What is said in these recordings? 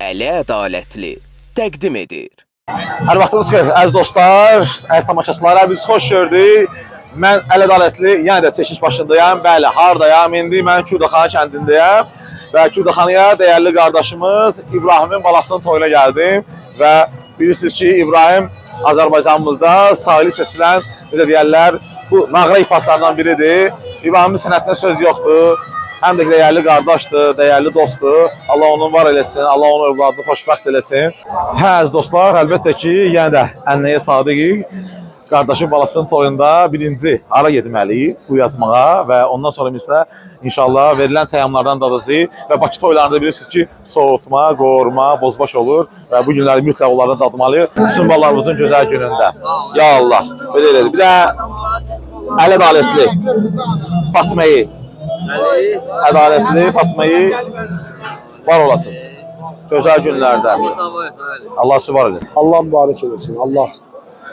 Əli Ədalətli təqdim edir. Hər vaxtınız xeyir, əziz dostlar, əziz tamaşaçılar, biz xoş gördük. Mən Əli Ədalətli, yenə də çəkiliş başındayım. Bəli, hardayam? İndi mən Kürdaxana kəndindəyəm və Kürdaxanaya dəyərli qardaşımız İbrahimin balasının toyuna gəldim və bilirsiniz ki, İbrahim Azərbaycanımızda sahili keçilən, necə deyərlər, bu nağra ifaçlarından biridir. İbrahimin sənətinə söz yoxdur. Həm də dəyərli qardaşdır, dəyərli dostdur. Allah onu var eləsin, Allah onun övladını xoşbəxt eləsin. Hə, əziz dostlar, əlbəttə ki, yenə də Ənəyə Sadiqik qardaşın balasının toyunda birinci ara getməliyik bu yazmağa və ondan sonra isə inşallah verilən təyamlardan dadacağıq və Bakı toylarında bilirsiniz ki, soğutma, qoğurma, bozbaş olur və bu günləri mütləq onlardan dadmalıyıq. Sizin balalarımızın gözəl günündə. Ya Allah, belə elədir. Bir də Əli Ədalətli Fatmayı Ədalətli Fatmayı var olasınız. Gözəl günlərdə. Allah sizi var eləsin. Allah mübarək eləsin. Allah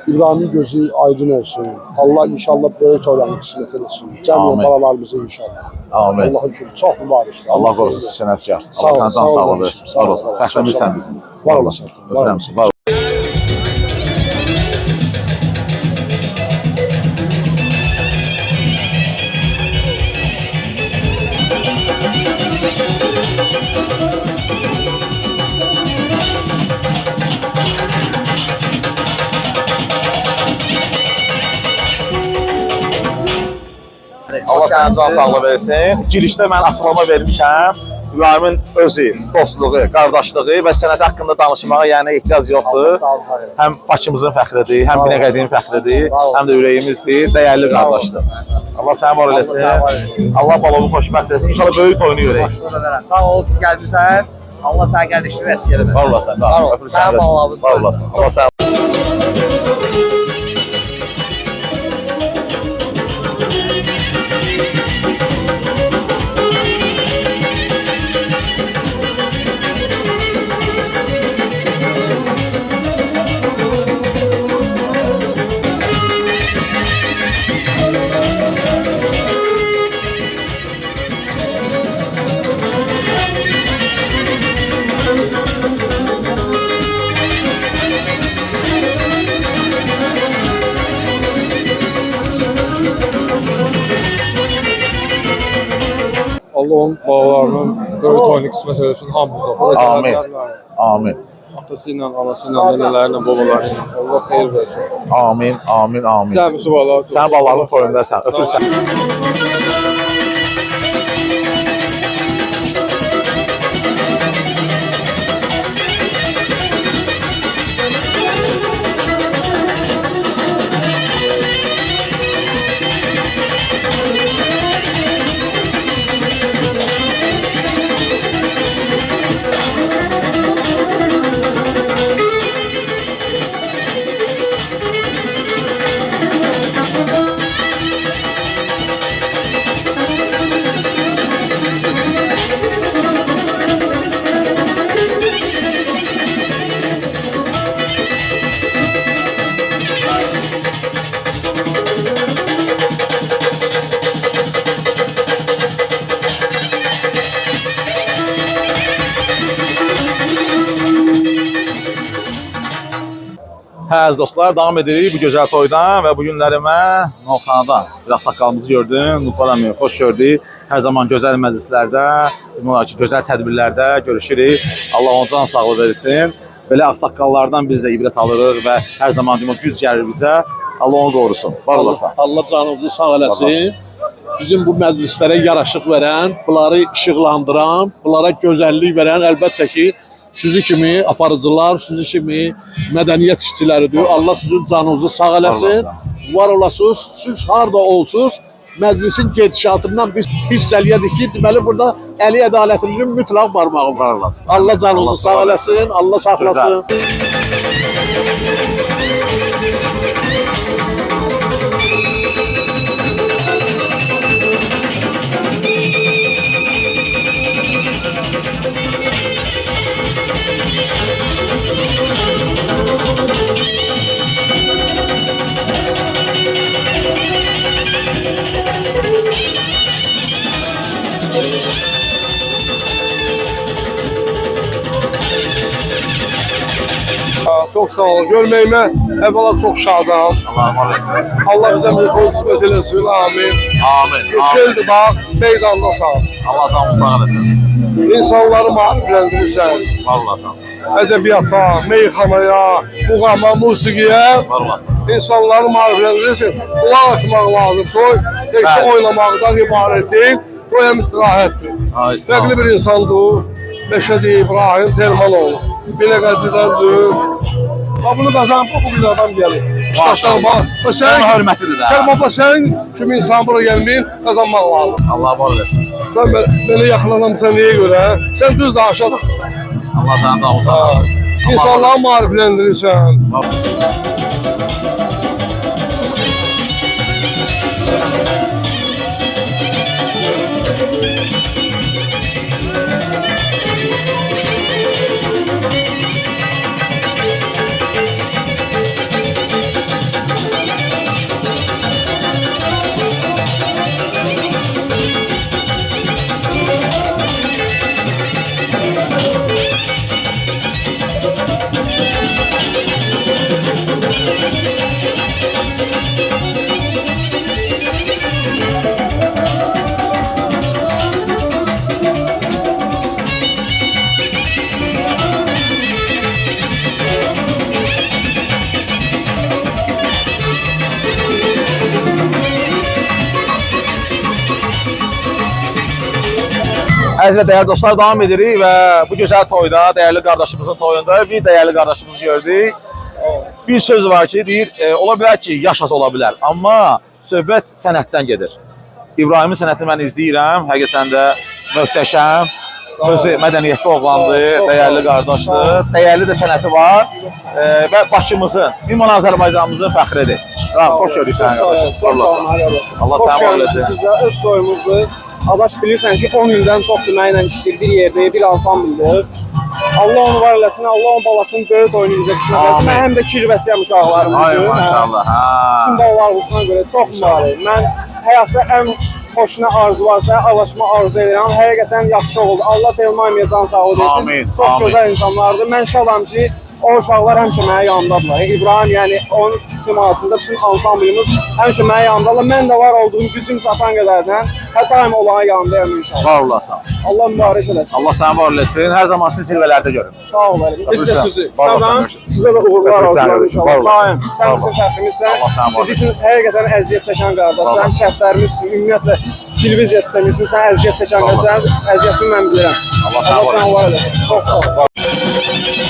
İbrahim'in gözü aydın olsun. Allah inşallah böyük toylarını qismət eləsin. Cəmiyyət balalarımızı inşallah. Amin. Allah'ın günü çox mübarəkdir. Allah qorusun sizi sənətkar. Allah sənə can sağlığı versin. Var olasın. Fəxrəmirsən bizim. Var olasın. Öpürəm sizi. Var olasın. Allah sənə can sağlığı versin. Girişdə mən açıqlama vermişəm. İbrahimin özü, dostluğu, qardaşlığı və sənət haqqında danışmağa yəni ehtiyac yoxdur. Həm Bakımızın fəxridir, həm Binəqədinin fəxridir, həm də ürəyimizdir, dəyərli qardaşdır. Allah sənə var eləsin. Allah balovu xoşbəxt eləsin. İnşallah böyük toyunu görək. Sağ ol ki, gəlmirsən. Allah sənə qədişini vəsiq eləsin. Var olasın. Var olasın. Allah sənə Allah onun balalarının böyük toyunu qismət eləsin hamımıza. Amin. Amin. Atası ilə, anası ilə, nənələri ilə, babaları ilə. Allah xeyir versin. Amin. Amin. Amin. Cəmisi balalar. Sən balaların toyundasan. Öpürsən. Hə, əziz dostlar, davam edirik bu gözəl toydan və bu günlərimə Novxanada bir ağsaqqalımızı gördüm. Nufaramı xoş gördük. Hər zaman gözəl məclislərdə, gözəl tədbirlərdə görüşürük. Allah ona can sağlığı versin. Belə ağsaqqallardan biz də ibrət alırıq və hər zaman güc gəlir bizə. Allah onu qorusun. Var olasın. Allah canınızı sağ eləsin. Bizim bu məclislərə yaraşıq verən, bunları işıqlandıran, bunlara gözəllik verən əlbəttə ki, sizi kimi aparıcılar, sizi kimi mədəniyyət işçiləridir. Allah sizin canınızı sağ eləsin. Var olasınız. Siz harda olsunuz, məclisin gedişatından biz hiss eləyədik ki, deməli burada Əli Ədalətlinin mütləq barmağı var. Allah canınızı sağ eləsin, Allah saxlasın. çok sağ ol. Görməyimə əvvəla çox şadam. Allah var olsun. Allah bizə bir toy qismət eləsin. Amin. Amin. Amin. Geldi bax, meydanda sağ ol. Allah sağ sağ olasın. İnsanları maarifləndirirsən. Var olasın. Ədəbiyyata, meyxanaya, muğama, musiqiyə. Var olasın. İnsanları maarifləndirirsən. Qulaq açmaq lazım. Toy təkcə Bəli. oynamaqdan ibarət deyil. Toy həm istirahətdir. Ay sağ ol. Fərqli bir insandır. Məşədi İbrahim Telmanoğlu. Binəqədidəndir. Ha bunu qazanıb bu bir adam gəlir. Maşallah. Bax, Sən hörmətlidir də. Sən baba sən kimi insan bura gəlməyin qazanmaq lazım. Allah var olasın. Sən belə yaxınlamısan niyə görə? Sən düz danışan. Allah səni sağ olsun. İnsanları maarifləndirirsən. Var olasın. Əziz və dəyərli dostlar, davam edirik və bu gözəl toyda, dəyərli qardaşımızın toyunda bir dəyərli qardaşımızı gördük. Bir söz var ki, deyir, ola bilər ki, yaş az ola bilər, amma söhbət sənətdən gedir. İbrahimin sənətini mən izləyirəm, həqiqətən də möhtəşəm, özü mədəniyyətli oğlandır, dəyərli qardaşdır, dəyərli də sənəti var və Bakımızın, ümumən Azərbaycanımızın fəxridir. Xoş gördük səni qardaşım, var olasın. Allah səni var eləsin. Sizə öz soyumuzu, Adaş bilirsən ki 10 ildən çoxdur mənimlə işləyir, bir yerdə, bir ansambldır. Allah onu var eləsin, Allah onun balasını böyük oynayacaq qismət eləsin. Mən həm də kirvəsiyəm uşaqlarımızdır. Ay maşallah. Sizin balalarınızdan görə çox mübarək. Mən həyatda ən xoşuna arzu varsa, alaşma arzu edirəm. Həqiqətən yaxşı oldu. Allah Telmaymiyə can sağlığı versin. Amin, Çox amin. gözəl insanlardır. Mən şadam ki, o uşaqlar həmişə mənə yanındadılar. İbrahim, yəni onun simasında bütün ansamblimiz həmişə mənə yanındadılar. Mən də var olduğum gücüm çatan qədərdən hər daim onların yanındayım inşallah. Var olasın. Allah mübarək eləsin. Allah səni var eləsin. Hər zaman sizi zirvələrdə görün. Sağ ol Əli. Biz də Öpürsən. sizi. Var olasın, Tamam. görüşürüz. Sizə də uğurlar Öpürsən, arzulayıram görüşürüz. inşallah. Var olasın. Daim. Sən Var bizim olasın. fəxrimizsən. Allah səni var Biz üçün həqiqətən əziyyət çəkən qardaşsan, Var olasın. şərtlərimizsin. Ümumiyyətlə televiziya sistemisin, sən əziyyət çəkən Var olasın. qəsən, əziyyətini mən bilirəm. Allah səni var səni eləsin. var eləsin. Çox sağ ol.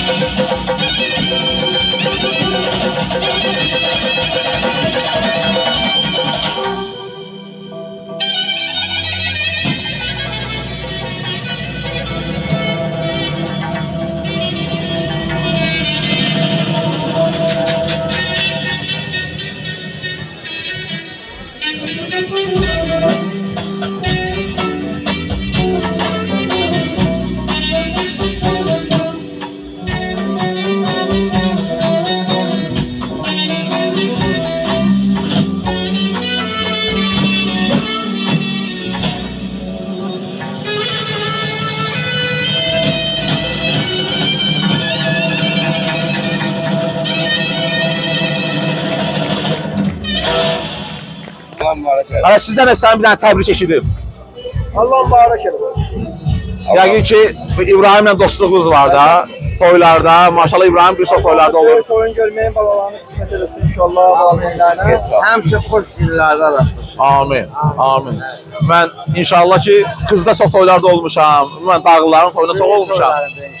Ana sizdən də sənin bir dənə təbrik eşidim. Allah mübarək eləsin. Yəqin ki, İbrahimlə dostluğunuz var da, toylarda. Maşallah İbrahim bir çox toylarda olur. Böyük oyun görməyin balalarını qismət eləsin inşallah valideynlərinə. Həmişə xoş günlərdə rastlaşın. Amin. Amin. Mən inşallah ki, qızda çox toylarda olmuşam. Mən dağlıların toyunda çox olmuşam.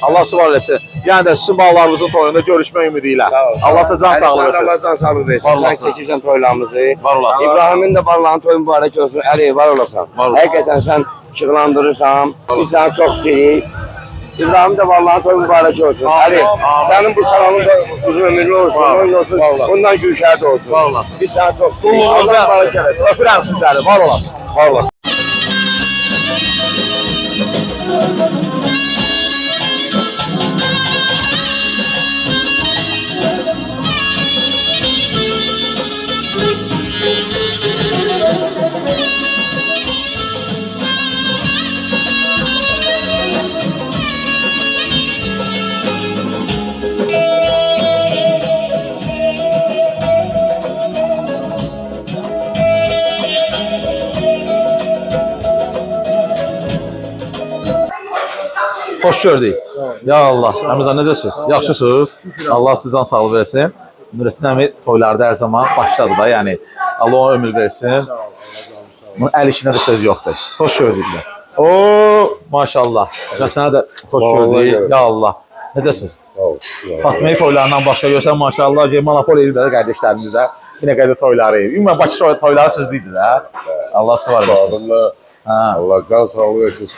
Allah sizi var eləsin. Yəni də sizin balalarınızın toyunda görüşmək ümidi ilə. Allah sizə can sağlığı versin. Allah can sağlığı versin. Var Sen olasın. çəkirsən toylarımızı. Var olasın. İbrahim'in de balaların toyu mübarək olsun. Əli var olasan. Var olasın. Həqiqətən sən işıqlandırırsan. Biz səni çox sevirik. İbrahim de balaların toyu mübarək olsun. Əli, sənin bu kanalın da uzun ömürlü olsun. Var Oyun olasın. olsun. Var olasın. Bundan gülşəhət olsun. Var olasın. Biz səni çox sevirik. Qulluğunuzda Allah mübarək eləsin. öpürəm sizləri. Var olasın. Var olasın. Xoş gördük. Ya Allah, Həmizan necəsiniz? Yaxşısınız? Allah sizdən sağlıq versin. Nurəddin əmi toylarda hər zaman başladı da, yəni Allah ona ömür versin. Bunun əl işinə də söz yoxdur. Xoş gördük. Oo, maşallah. Sənə də xoş gördük. Ya Allah. Necəsiniz? Fatma'yı toylarından başqa görsən maşallah, monopol edir də qardaşlarımız da. Yine qədər toyları. Ümumən Bakı toyları sizdə idi də. Allah sıvar versin. Allah can sağlığı versin.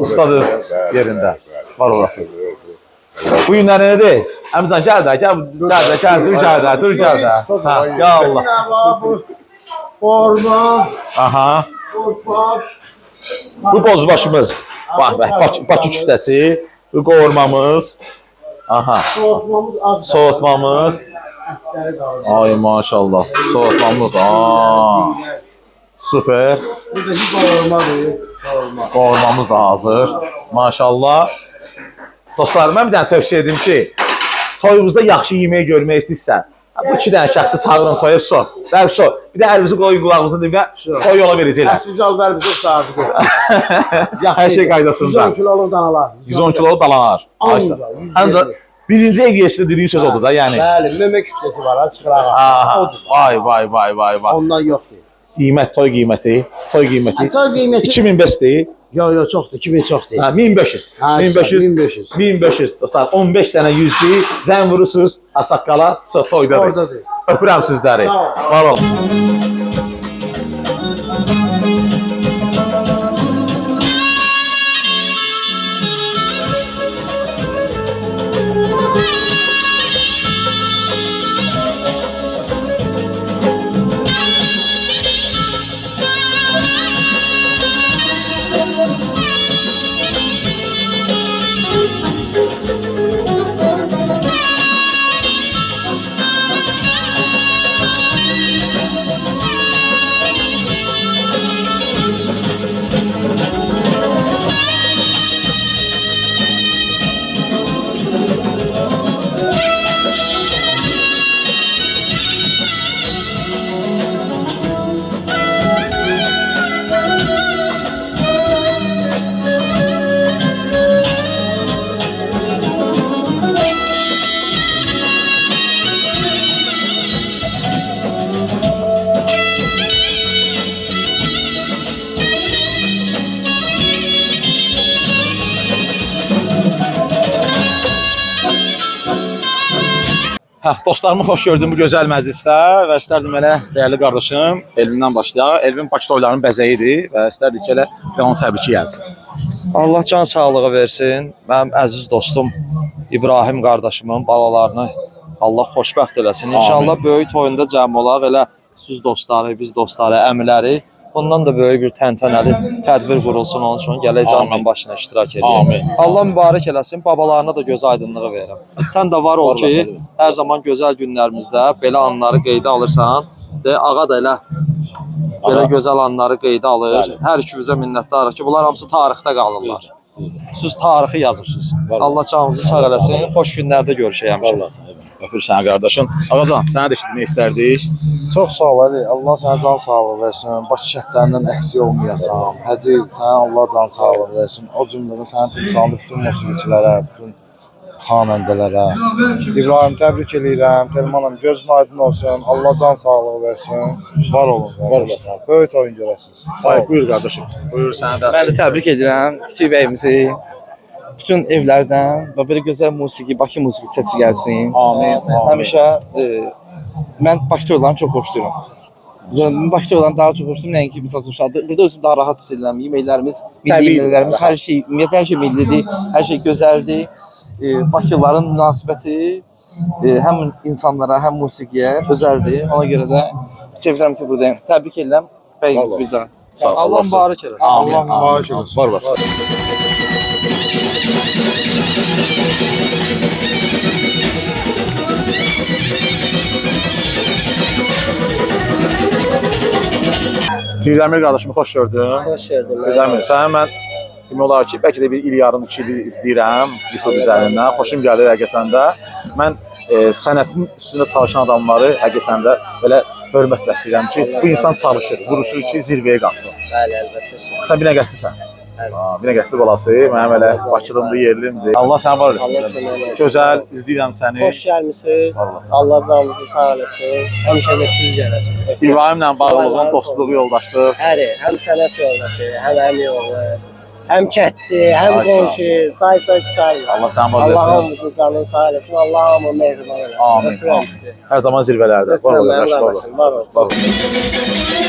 Ustadız yerində. Var olasınız. Bu günlər nədir? Əmizan gəl də, dur gəl də. Ya Allah. Forma, Aha. korkbaş, Bu bozbaşımız. Bax, Bakı küftəsi. Bu qovurmamız. Aha. soğutmamız az. Soğutmamız. Ay maşallah. Soğutmamız. Süper. Buradaki kavurmadır. Qovurmamız da hazır. Maşallah. Dostlar, mən bir dənə tövsiyə edim ki, toyumuzda yaxşı yemək görmək istəyirsən, bu iki dənə şəxsi çağırın toya sor. Bəli sor. Bir də əlinizi qoyun qulağınızın dibinə, toy yola verəcəklər. Güzel ver bize saati. Hər şey qaydasında. 110 kiloluk danalar. 110 kilolu dalanar. Ancaq birinci ev yeşili dediğin söz oldu da yəni. Bəli, memek kütlesi var, açık rahat. Aha, vay. Ondan yok değil. Qiymət, toy qiyməti. Toy kıymeti. 2500-dir. Yok çok değil, 2000 çok değil. 1500. Ha, 1500. 1500. Dostlar 15 dənə 100-dir. Zən vurursunuz, saqqala, toydadır. Oradadır. Öpürəm sizləri. Sağ ol. Var olun. Dostlarımı xoş gördüm bu gözəl məclisdə və istərdim elə dəyərli qardaşım Elvindən başlayaq. Elvin Bakı toylarının bəzəyidir və istərdik ki, elə onu təbrik edəsin. Allah can sağlığı versin. Mənim əziz dostum İbrahim qardaşımın balalarını Allah xoşbəxt eləsin. İnşallah böyük toyunda cəm olaq elə siz dostları, biz dostları, əmiləri. Bundan da böyük bir təntənəli tədbir qurulsun onun üçün gələk canla başına iştirak edək. Allah mübarək eləsin, babalarına da göz aydınlığı verirəm. Sən də var ol ki, hər zaman gözəl günlərimizdə belə anları qeydə alırsan. Ağa da elə belə gözəl anları qeydə alır. Hər ikimizə minnətdarıq ki, bunlar hamısı tarixdə qalırlar. Siz tarixi yazırsınız. Allah canınızı sağ eləsin. Xoş günlərdə görüşək həmişə. Öpür sənə qardaşım. Ağacan, sənə də eşitmək istərdik. Çox sağ ol Ali. Allah sənə can sağlığı versin. Bakı şəhərlərindən əksik olmayasan. Həcə sənə Allah can sağlığı versin. O cümlədən sənin timsallı bütün musiqiçilərə, bütün xanəndələrə. İbrahim təbrik edirəm. Telmanım gözün aydın olsun. Allah can sağlığı versin. Var olun. Böyük oyun görəsiniz. Sağ ol. Buyur qardaşım. Buyur sənə də. Mən də təbrik edirəm kiçik bəyimizi. Bütün evlərdən və belə gözəl musiqi, Bakı musiqi səsi gəlsin. Amin. Həmişə mən Bakı toylarını çox xoşlayıram. Bakı toylarını daha çox xoşlayıram. Nəinki misal üçün şadlıq. Burada özüm daha rahat hiss edirəm. Yeməklərimiz, milli yeməklərimiz, hər şey, ümumiyyətlə hər şey millidir, hər şey gözəldir. Bakıların münasibəti həm insanlara, həm musiqiyə özəldir. Ona görə də sevirəm ki, buradayım. Təbrik edirəm bəyimiz bir daha. Allah mübarək eləsin. Allah mübarək eləsin. Var olasın. Firdəmir qardaşımı xoş gördüm. Xoş gördüm. Firdəmir, sənə mən demək olar ki, bəlkə də bir il yarım, 2 il izləyirəm YouTube üzərindən. Xoşum gəlir həqiqətən də. Mən sənətin üstündə çalışan adamları həqiqətən də belə hörmət bəsləyirəm ki, bu insan çalışır, vuruşur ki, zirvəyə qalsın. Bəli, əlbəttə. Sən bir nə qətlisən? Binəqətli balası, mənim elə Bakılımdır, yerlimdir. Allah səni var Allah eləsin. kömək olsun. Gözəl, izləyirəm səni. Xoş gəlmisiniz. Vallahi. Allah canınızı sağ eləsin. Həmişə siz gələsiniz. İbrahimlə bağlılığın, dostluğu, yoldaşlıq. Həri, həm sənət yoldaşı, həm əmi oğlu, həm kətçi, həm Ay, sağ ol. qonşu, say qutarmır. Allah səni var Allah eləsin. hamımızın canını sağ eləsin. Allah hamı mehriban eləsin. Amin. Öpürəm sizi. Hər zaman zirvələrdə. Var Öpürəm, olasın, Allah var olsun, olasın. var olsun. Sağ olun.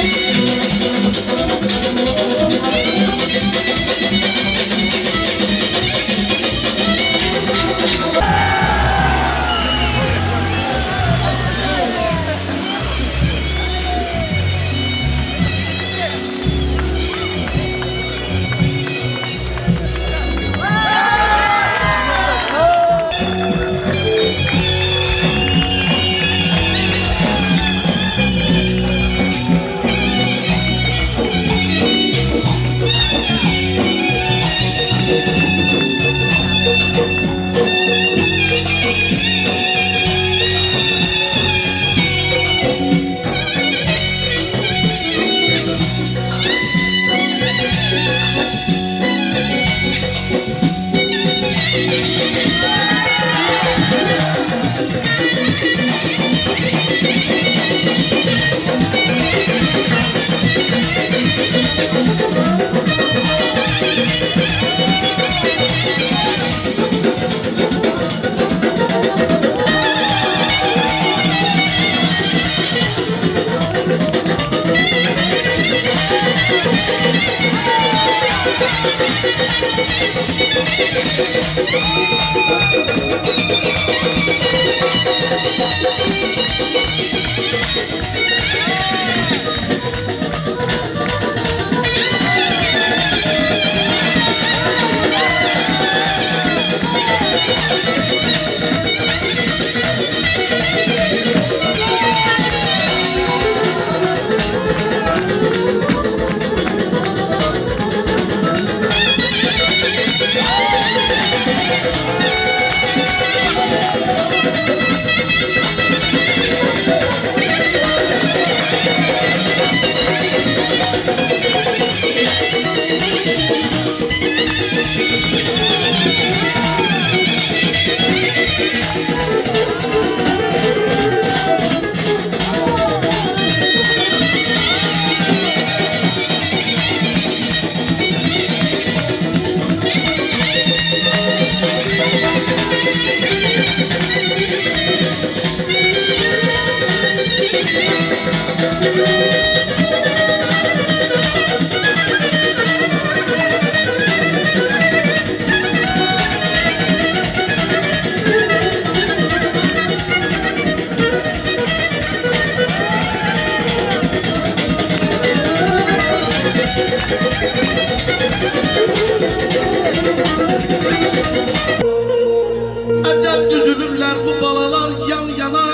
Əcəb düzülürlər bu balalar yan yana.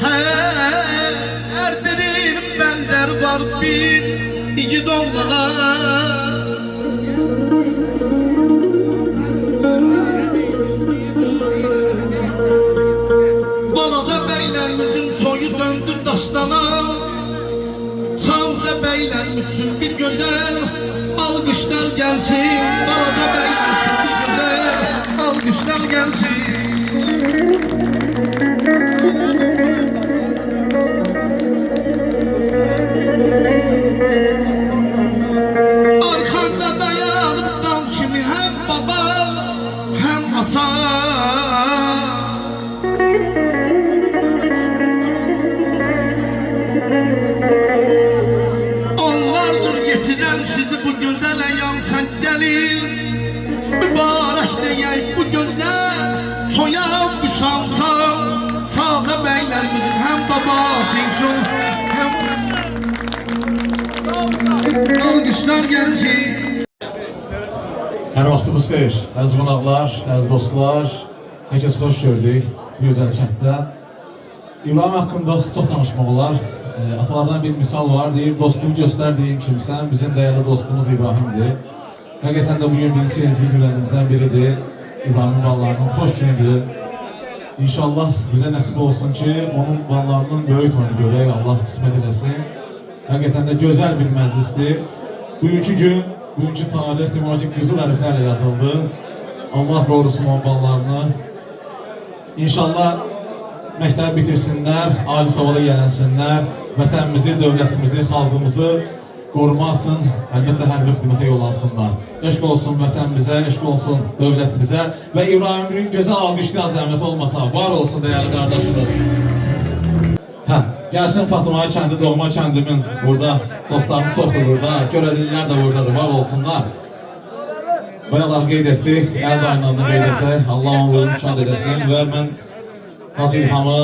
Hər birinin bənzər var bir igid onlara. Balaca bəylərimizin soyu döndü dastana. Çavza bəylərim üçün bir gözəl alqışlar gəlsin. Balaca bəylər üçün bir gözəl alqışlar gəlsin. Arkanda dayanıb dam kimi həm baba, həm ata. Onlardır getirən sizi bu gözəl əyan sən gəlin. Mübarək deyək bu gözəl toya quşantan. Taze beylerimizin hem babası için hem alqışlar gəlsin. Hər vaxtımız xeyir, əziz qonaqlar, əziz dostlar, hər kəs xoş gördük bu gözəl kənddə. İbrahim haqqında çox danışmaq olar. Atalardan bir misal var, deyir, dostumu göstər deyim kimsən, bizim dəyərli dostumuz İbrahimdir. Həqiqətən də bugün bizi sevinçli günlərimizdən biridir. İbrahim ballarının xoş günüdür. İnşallah bizə nəsib olsun ki, onun ballarının böyük toyunu görək, Allah qismət eləsin. Həqiqətən də gözəl bir məclisdir. Bugünkü gün bugünkü tarix demək ki, qızıl hərflərlə yazıldı. Allah qorusun o ballarını. İnşallah məktəbi bitirsinlər, ali savada gələnsinlər, vətənimizi, dövlətimizi, xalqımızı qorumaq üçün əlbəttə hərbi xidmətə yollansınlar. Eşq olsun vətənimizə, eşq olsun dövlətimizə və İbrahimin gözəl alqışlayan zəhmət olmasa, var olsun dəyərli qardaşımız. Gəlsin Fatıma kəndi, doğma kəndimin burada, dostlarım çoxdur burada, görədillər də buradadır, var olsunlar. Bayalar qeyd etdik, əl dayanlarını qeyd etdik, Allah onları şad edəsin və mən Hacı İlhamı,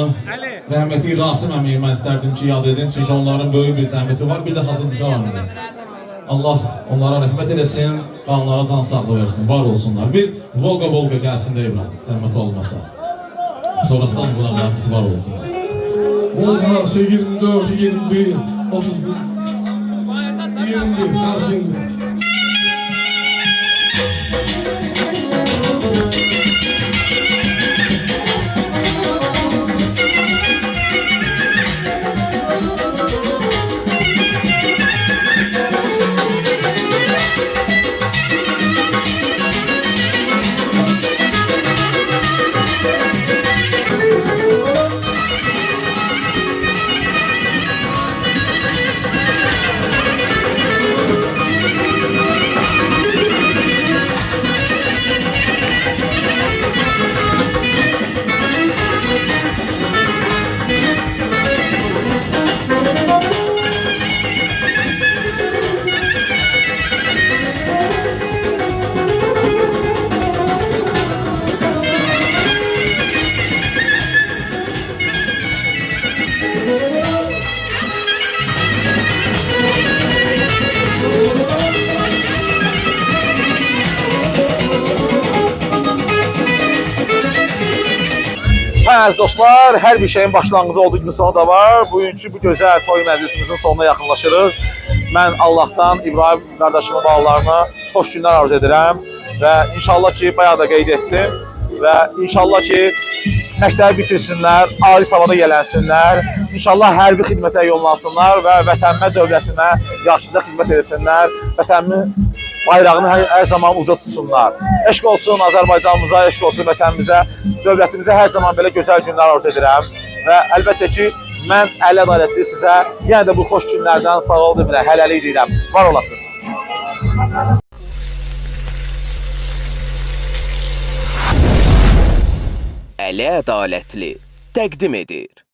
rəhmətli Rasim əmiyi mən istərdim ki, yad edim, çünki onların böyük bir zəhməti var, bir də Hacı İlhamı var. Allah onlara rəhmət edəsin, qanlara can sağlığı versin, var olsunlar. Bir Volga gəlsin də İbrahim, zəhmət olmasa. Sonradan qulaqlarımız var olsunlar. Volga 24, 21, 31, 21, şans 21. Əziz dostlar, hər bir şeyin başlanğıcı olduğu kimi sonu da var. Bugünkü bu gözəl toy məclisimizin sonuna yaxınlaşırıq. Mən Allahdan İbrahim qardaşımın balalarına xoş günlər arzu edirəm və inşallah ki, bayağı da qeyd etdim və inşallah ki, məktəbi bitirsinlər, ali savada gələnsinlər, inşallah hərbi xidmətə yollansınlar və vətənimə, dövlətimə yaxşıca xidmət edsinlər, vətənimin bayrağını hər zaman uca tutsunlar. Eşq olsun Azərbaycanımıza, eşq olsun vətənimizə, dövlətimizə hər zaman belə gözəl günlər arzu edirəm və əlbəttə ki, mən Əli Ədalətli sizə yenə də bu xoş günlərdən sağ ol demirəm, hələlik deyirəm, var olasınız. Əli Ədalətli təqdim edir.